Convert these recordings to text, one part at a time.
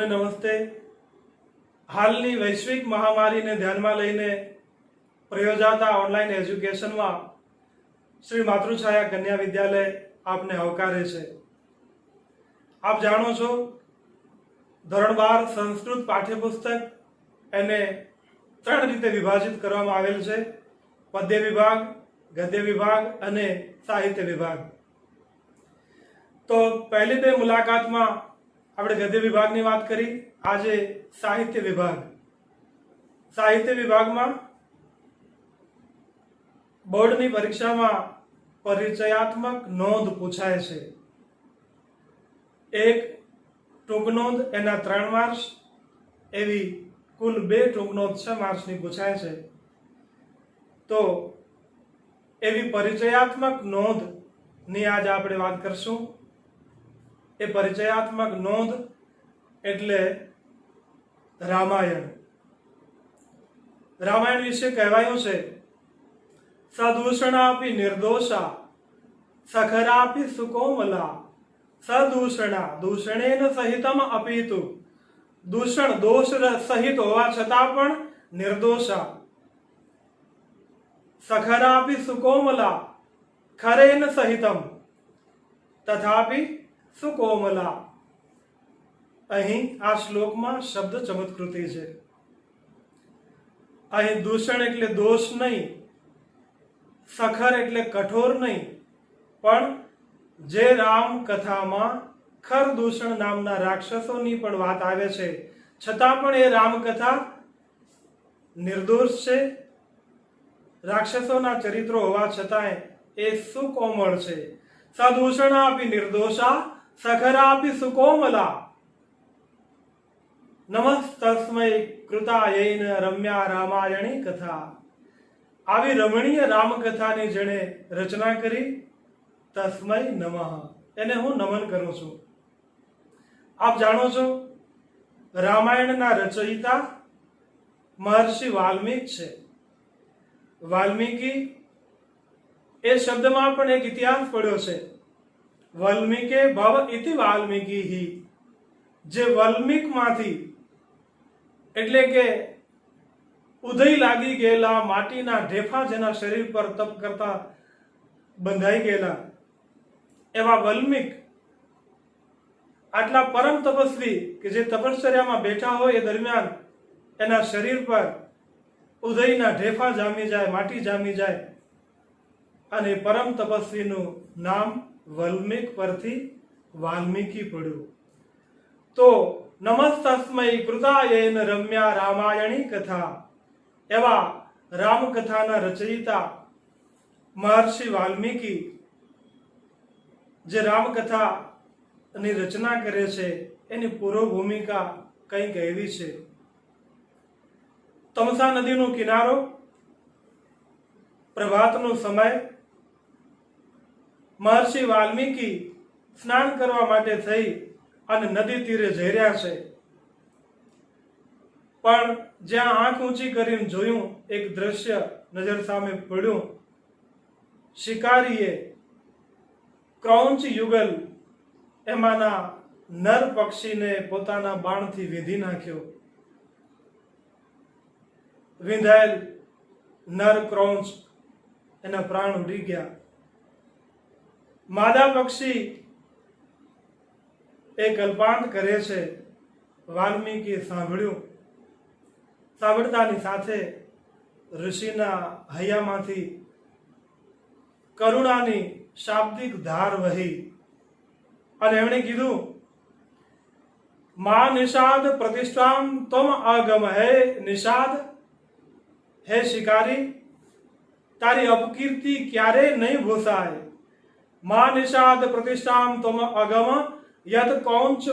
સૌને નમસ્તે। હાલની વૈશ્વિક મહામારીને ધ્યાનમાં લઈને પ્રયોજાતા ઓનલાઈન એજ્યુકેશનમાં શ્રી માતૃછાયા કન્યા વિદ્યાલય આપને આવકારે છે। આપ જાણો છો, ધોરણ 12 સંસ્કૃત પાઠ્યપુસ્તક એને 3 રીતે વિભાજિત કરવામાં આવેલ છે: પદ્ય વિભાગ, ગદ્ય વિભાગ અને સાહિત્ય વિભાગ। તો પહેલી બે મુલાકાતમાં આપણે ગદ્ય વિભાગની વાત કરી। આજે સાહિત્ય વિભાગ। સાહિત્ય વિભાગમાં બોર્ડની પરીક્ષામાં પરિચયાત્મક નોંધ પૂછાય છે। એક ટૂંક નોંધ એના 3 માર્ક્સ, એવી કુલ 2 ટૂંક નોંધ 6 માર્ક્સની પૂછાય છે। તો એવી પરિચયાત્મક નોંધની આજ આપણે વાત કરશું। એ પરિચયાત્મક નોંધ એટલે રામાયણ। રામાયણ વિશે કહેવાયું છે, સદૂષણાપી નિર્દોષા સખરાપી સુકોમલા સદૂષણા દૂષણેન સહિતમ અપીતુ। દૂષણ દોષ સહિત હોવા છતાં પણ નિર્દોષા। સખરાપી સુકોમલા ખરેન સહિતમ તથાપી સુકોમલા। અહીં આ શ્લોકમાં શબ્દ ચમત્કૃતિ છે। અહીં દૂષણ એટલે દોષ નહીં, સખર એટલે કઠોર નહીં, પણ જે રામ કથામાં ખરદૂષણ નામના રાક્ષસોની પણ વાત આવે છે, છતાં પણ એ રામકથા નિર્દોષ છે। રાક્ષસોના ચરિત્રો હોવા છતાંય એ સુકોમળ છે। સદૂષણાપી નિર્દોષા સખરાપી સુકોમલા। નમસ્તસ્મૈ કૃતાયૈન રમ્યા રામાયણી કથા। આવી રમણીય રામકથાની જેણે રચના કરી, તસ્મૈ નમઃ, એને હું નમન કરું છું। આપ જાણો છો, રામાયણના રચયિતા મહર્ષિ વાલ્મીક છે। વાલ્મીકી એ શબ્દમાં પણ એક ઇતિહાસ પડ્યો છે। વલ્મીકે ભવ ઇતિ વાલ્મીકી। જે વલ્મીકમાંથી એટલે કે ઉદય લાગી ગયેલા માટીના ઢેફા જેના શરીર પર તપ કરતા બંધાઈ ગયેલા એવા વલ્મીક આટલા પરમ તપસ્વી કે જે તપશ્ચર્યામાં બેઠા હોય એ દરમિયાન એના શરીર પર ઉદયના ઢેફા જામી જાય, માટી જામી જાય, અને પરમ તપસ્વીનું નામ વલ્મીક પરથી વાલ્મીકી પડ્યું। તો નમસ્તસ્મૈ કૃતાયૈન રમ્યા રામાયણી કથા। એવા રામકથાના રચયિતા મહર્ષિ વાલ્મીકી જે રામકથાની રચના કરે છે, એની પૂર્વ ભૂમિકા કંઈક એવી છે। તમસા નદીનો કિનારો, પ્રભાતનો સમય, મહર્ષિ વાલ્મીકી સ્નાન કરવા માટે થઈ અને નદી તીરે જઈ રહ્યા છે। પણ જ્યાં આંખ ઊંચી કરીને જોયું, એક દ્રશ્ય નજર સામે પડ્યું। શિકારીએ ક્રૌંચ યુગલ એમાંના નર પક્ષીને પોતાના બાણથી વીંધી નાખ્યો। વિંધાયેલ નર ક્રૌંચ એના પ્રાણ ઉડી ગયા। માદા પક્ષી એ કલ્પાંત કરે છે। વાલ્મીકીએ સાંભળ્યું। સાંભળતાની સાથે ઋષિના હૈયામાંથી કરુણાની શાબ્દિક ધાર વહી અને એમણે કીધું, મા નિષાદ પ્રતિષ્ઠામ તમ અગમ। હે નિષાદ, હે શિકારી, તારી અપકીર્તિ ક્યારે નહીં ભૂસાય। મા નિષાદ પ્રતિષ્ઠામ તમ અગમ યત કૌંચ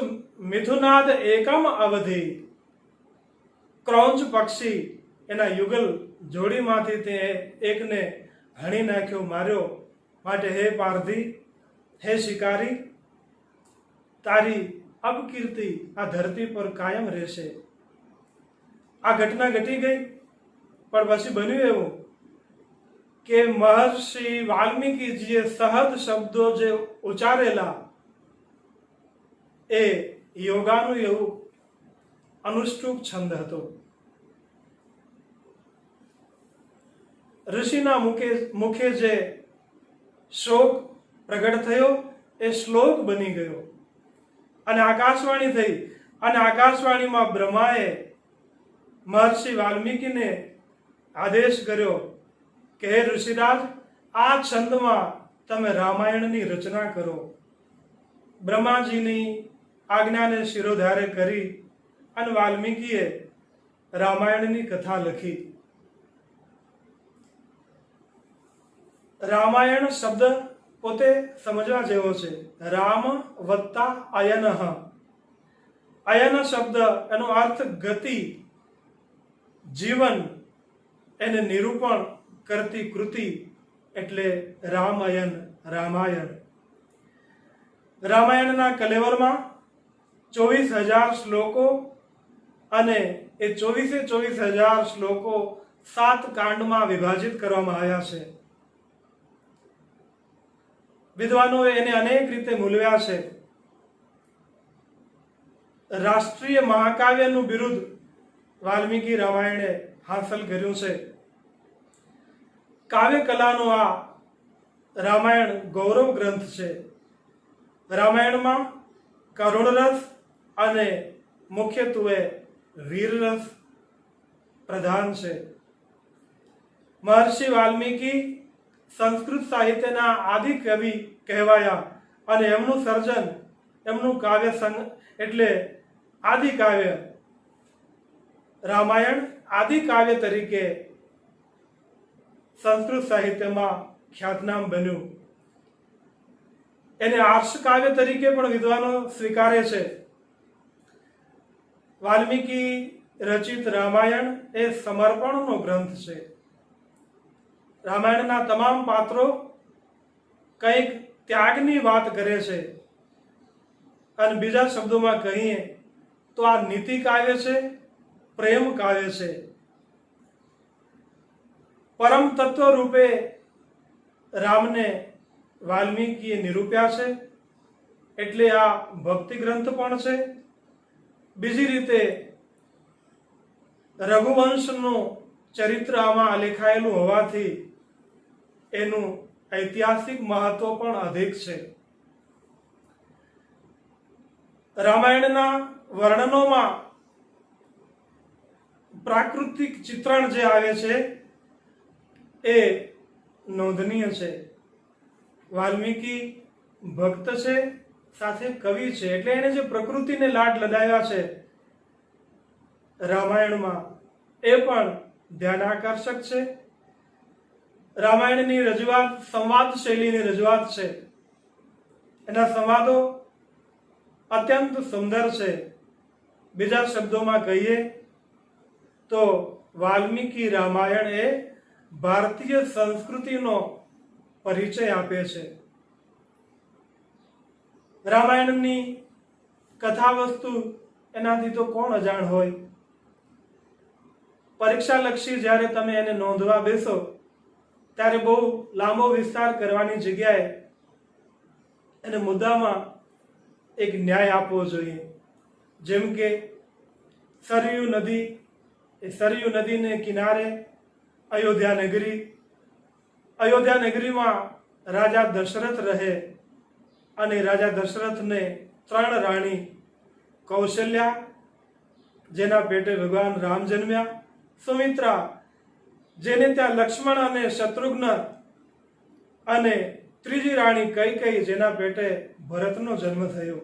મિથુનાદ એકમ અવધિ। ક્રૌંચ પક્ષી એના યુગલ જોડીમાંથી તે એકને હણી નાખ્યો, માર્યો। માટે હે પારધી, હે શિકારી, તારી અપકીર્તિ આ ધરતી પર કાયમ રહેશે। આ ઘટના ઘટી ગઈ, પણ પછી બન્યું એવું કે મહર્ષિ વાલ્મીકીજીએ સહજ શબ્દો જે ઉચ્ચારેલા એ યોગાનું એવું અનુષ્ટુપ છંદ હતો. ઋષિના મુખે જે શોક પ્રગટ થયો એ શ્લોક બની ગયો અને આકાશવાણી થઈ. અને આકાશવાણીમાં બ્રહ્માએ મહર્ષિ વાલ્મીકીને આદેશ કર્યો કે હે ઋષિરાજ, આ છંદમાં તમે રામાયણની રચના કરો. બ્રહ્માજીની આજ્ઞાને શિરોધાર્ય કરી અને વાલ્મીકીએ રામાયણની કથા લખી. રામાયણ શબ્દ પોતે સમજવા જેવો છે. રામ વત્તા અયનઃ. અયન શબ્દ એનો અર્થ ગતિ, જીવન, એને નિરૂપણ કરતી કૃતિ એટલે રામાયણ, રામાયણ. રામાયણના કલેવરમાં 24,000 શ્લોકો અને એ 24,000 શ્લોકો 7 કાંડમાં વિભાજિત કરવામાં આવ્યા છે. વિદ્વાનોએ એને અનેક રીતે મૂલવ્યા છે. રાષ્ટ્રીય મહાકાવ્યનું બિરુદ વાલ્મીકી રામાયણે હાંસલ કર્યું છે. કાવ્ય કલાનો આ રામાયણ ગૌરવ ગ્રંથ છે. રામાયણમાં કરુણ રસ અને મુખ્યત્વે વીર રસ પ્રધાન છે. મહર્ષિ વાલ્મીકી સંસ્કૃત સાહિત્યના આદિ કવિ કહેવાયા અને એમનું સર્જન, એમનું કાવ્ય એટલે આદિ કાવ્ય રામાયણ આદિ કાવ્ય તરીકે સંસ્કૃત સાહિત્યમાં ખ્યાતનામ બન્યું. એને આર્ષ કાવ્ય તરીકે પણ વિદ્વાનો સ્વીકારે છે. વાલ્મીકી રચિત રામાયણ એ સમર્પણનો ગ્રંથ છે. રામાયણના તમામ પાત્રો કંઈક ત્યાગની વાત કરે છે. અને બીજા શબ્દોમાં કહીએ તો આ નીતિ કાવ્ય છે, પ્રેમ કાવ્ય છે. પરમ તત્વ રૂપે રામને વાલ્મીકીએ નિરૂપ્યા છે એટલે આ ભક્તિ ગ્રંથ પણ છે. બીજી રીતે રઘુવંશનું ચરિત્ર આમાં લેખાયેલું હોવાથી એનું ઐતિહાસિક મહત્વ પણ અધિક છે. રામાયણના વર્ણનોમાં પ્રાકૃતિક ચિત્રણ જે આવે છે એ નોંધનીય છે. વાલ્મીકી ભક્ત છે, સાથે કવિ છે, એટલે એને જે પ્રકૃતિને લાડ લડાવ્યા છે રામાયણમાં એ પણ ધ્યાન આકર્ષક છે. રામાયણની રજૂઆત સંવાદ શૈલીની રજૂઆત છે. એના સંવાદો અત્યંત સુંદર છે. બીજા શબ્દોમાં કહીએ તો વાલ્મીકી રામાયણ એ ભારતીય સંસ્કૃતિનો પરિચય આપે છે. રામાયણની કથા વસ્તુ એનાથી તો કોણ અજાણ હોય. પરીક્ષાલક્ષી જ્યારે તમે એને નોંધવા બેસો ત્યારે બહુ લાંબો વિસ્તાર કરવાની જગ્યાએ એને મુદ્દામાં એક ન્યાય આપવો જોઈએ. જેમ કે સરયુ નદી, એ સરયુ નદીને કિનારે અયોધ્યા નગરી, અયોધ્યા નગરીમાં રાજા દશરથ રહે અને રાજા દશરથને 3 રાણી, કૌશલ્યા જેના પેટે ભગવાન રામ જન્મ્યા, સુમિત્રા જેને ત્યાં લક્ષ્મણ અને શત્રુઘ્ન, અને ત્રીજી રાણી કૈકેયી જેના પેટે ભરતનો જન્મ થયો.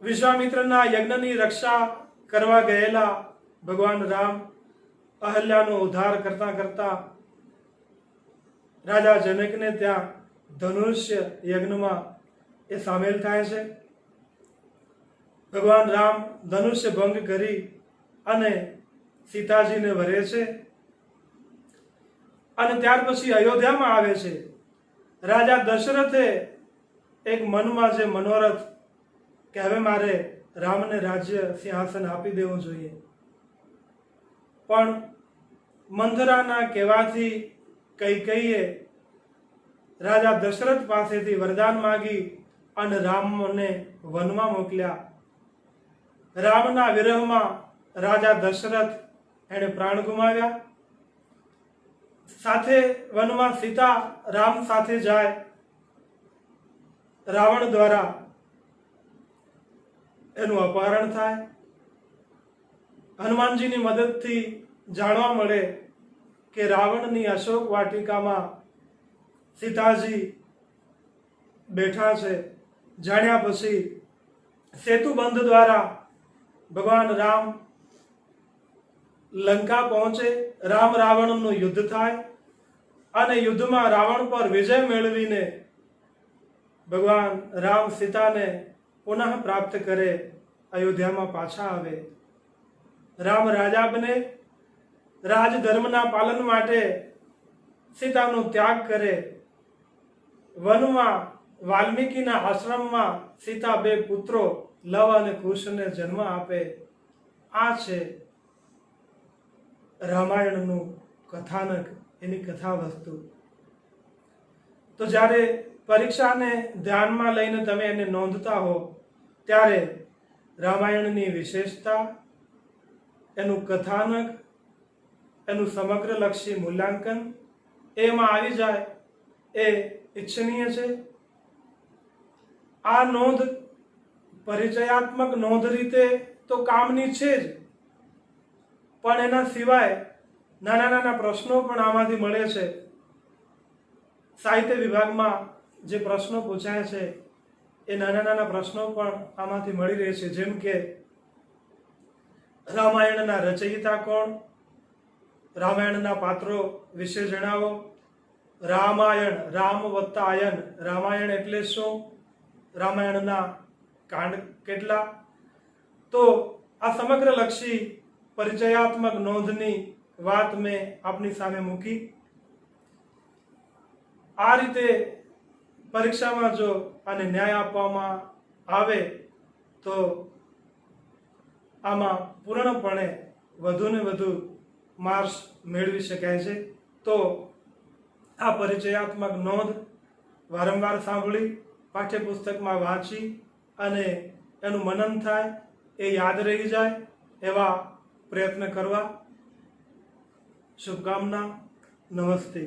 વિશ્વામિત્રના યજ્ઞની રક્ષા કરવા ગયેલા ભગવાન રામ અહલ્યાનો ઉદ્ધાર કરતા કરતા રાજા જનકને ત્યાં ધનુષ્ય યજ્ઞમાં એ સામેલ થાય છે. ભગવાન રામ ધનુષ્ય ભંગ કરી અને સીતાજીને વરે છે અને ત્યાર પછી અયોધ્યામાં આવે છે. રાજા દશરથે એક મનમાં જે મનોરથ કે હવે મારે રામને રાજ્ય સિંહાસન આપી દેવું જોઈએ, પણ મંથરાના કહેવાથી કૈકેયીએ રાજા દશરથ પાસેથી વરદાન માંગી અને રામને વનમાં મોકલ્યા. રામના વિરહમાં રાજા દશરથ એણે પ્રાણ ગુમાવ્યા. સાથે વનમાં સીતા રામ સાથે જાય, રાવણ દ્વારા એનું અપહરણ થાય. હનુમાનજીની મદદથી જાણવા મળે કે રાવણની અશોક વાટિકામાં સીતાજી બેઠા છે. જાણ્યા પછી સેતુબંધ દ્વારા ભગવાન રામ લંકા પહોંચે. રામ રાવણનું યુદ્ધ થાય અને યુદ્ધમાં રાવણ પર વિજય મેળવીને ભગવાન રામ સીતાને પુનઃ પ્રાપ્ત કરે, અયોધ્યામાં પાછા આવે. રામ રાજા બને, રાજધર્મના પાલન માટે સીતાનો ત્યાગ કરે. વનમાં વાલ્મીકીના આશ્રમમાં સીતા 2 પુત્રો લવ અને કુશને જન્મ આપે. આ છે રામાયણનું કથાનક, એની કથા વસ્તુ. તો જ્યારે પરીક્ષાને ધ્યાનમાં લઈને તમે એને નોંધતા હો ત્યારે રામાયણની વિશેષતા, એનું કથાનક, એનું સમગ્રલક્ષી મૂલ્યાંકન એમાં આવી જાય એ ઈચ્છનીય છે. આ નોંધ પરિચયાત્મક નોંધ રીતે તો કામની છે જ, પણ એના સિવાય નાના નાના પ્રશ્નો પણ આમાંથી મળે છે. સાહિત્ય વિભાગમાં જે પ્રશ્નો પૂછાય છે એ નાના નાના પ્રશ્નો પણ આમાંથી મળી રહે છે. જેમ કે રામાયણના રચયિતા કોણ, રામાયણના પાત્રો વિશે જણાવો, રામાયણ, રામ વત્તા આયન, રામાયણ એટલે શું, રામાયણના કાંડ કેટલા. તો આ સમગ્ર લક્ષી પરિચયાત્મક નોંધની વાત મેં આપની સામે મૂકી. આ રીતે પરીક્ષામાં જો આને ન્યાય આપવામાં આવે તો આમાં પૂર્ણપણે વધુને વધુ માર્ક્સ મેળવી શકાય છે. તો આ પરિચયાત્મક નોંધ વારંવાર સાંભળી, પાઠ્યપુસ્તકમાં વાંચી અને એનું મનન થાય, એ યાદ રહી જાય એવા પ્રયત્ન કરવા. શુભકામના. નમસ્તે.